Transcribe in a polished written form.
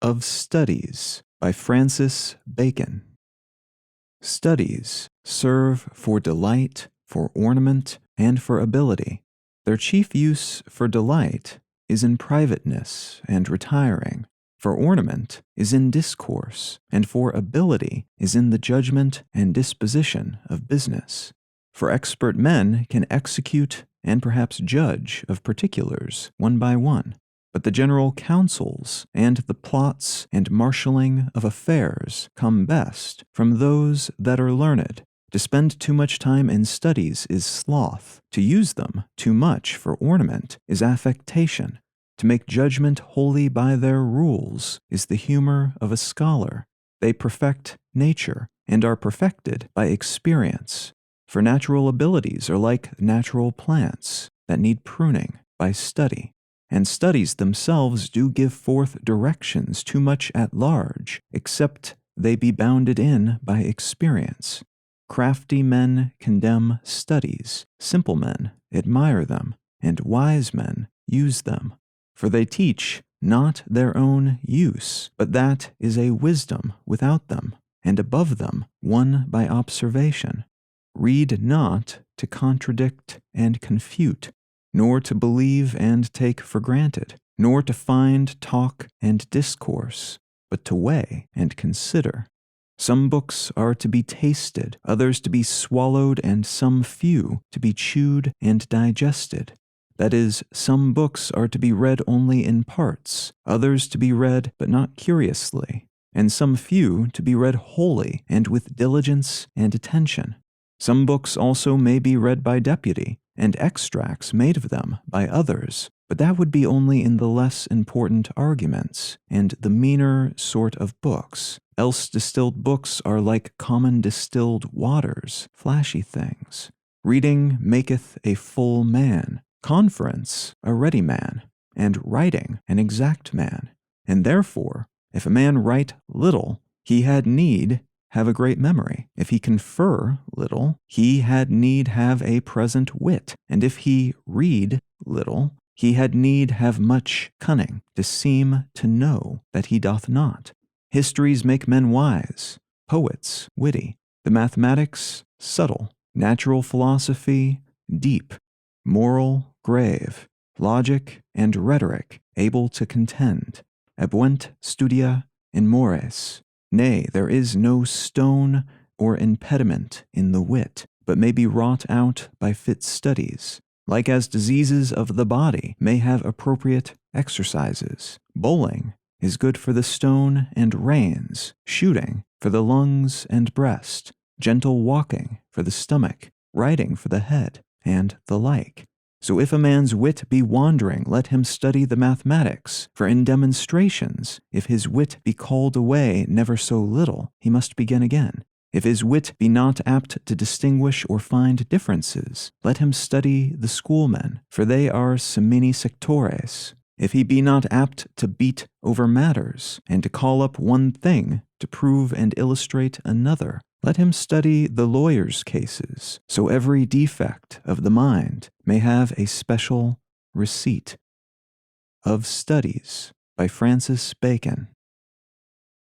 Of Studies by Francis Bacon. Studies serve for delight, for ornament, and for ability. Their chief use for delight is in privateness and retiring, for ornament is in discourse, and for ability is in the judgment and disposition of business. For expert men can execute and perhaps judge of particulars one by one, but the general counsels and the plots and marshalling of affairs come best from those that are learned. To spend too much time in studies is sloth. To use them too much for ornament is affectation. To make judgment wholly by their rules is the humor of a scholar. They perfect nature and are perfected by experience. For natural abilities are like natural plants that need pruning by study. And studies themselves do give forth directions too much at large, except they be bounded in by experience. Crafty men condemn studies, simple men admire them, and wise men use them. For they teach not their own use, but that is a wisdom without them, and above them won by observation. Read not to contradict and confute, nor to believe and take for granted, nor to find talk and discourse, but to weigh and consider. Some books are to be tasted, others to be swallowed, and some few to be chewed and digested. That is, some books are to be read only in parts, others to be read but not curiously, and some few to be read wholly and with diligence and attention. Some books also may be read by deputy, and extracts made of them by others, but that would be only in the less important arguments and the meaner sort of books. Else distilled books are like common distilled waters, flashy things. Reading maketh a full man, conference a ready man, and writing an exact man. And therefore, if a man write little, he had need have a great memory. If he confer little, he had need have a present wit. And if he read little, he had need have much cunning, to seem to know that he doth not. Histories make men wise, poets witty, the mathematics subtle, natural philosophy deep, moral grave, logic and rhetoric able to contend. Abuent studia in mores. Nay, there is no stone or impediment in the wit, but may be wrought out by fit studies. Like as diseases of the body may have appropriate exercises. Bowling is good for the stone and reins, shooting for the lungs and breast, gentle walking for the stomach, riding for the head, and the like. So if a man's wit be wandering, let him study the mathematics, for in demonstrations, if his wit be called away never so little, he must begin again. If his wit be not apt to distinguish or find differences, let him study the schoolmen, for they are semini sectores. If he be not apt to beat over matters, and to call up one thing to prove and illustrate another, let him study the lawyers' cases, so every defect of the mind may have a special receipt. Of Studies by Francis Bacon.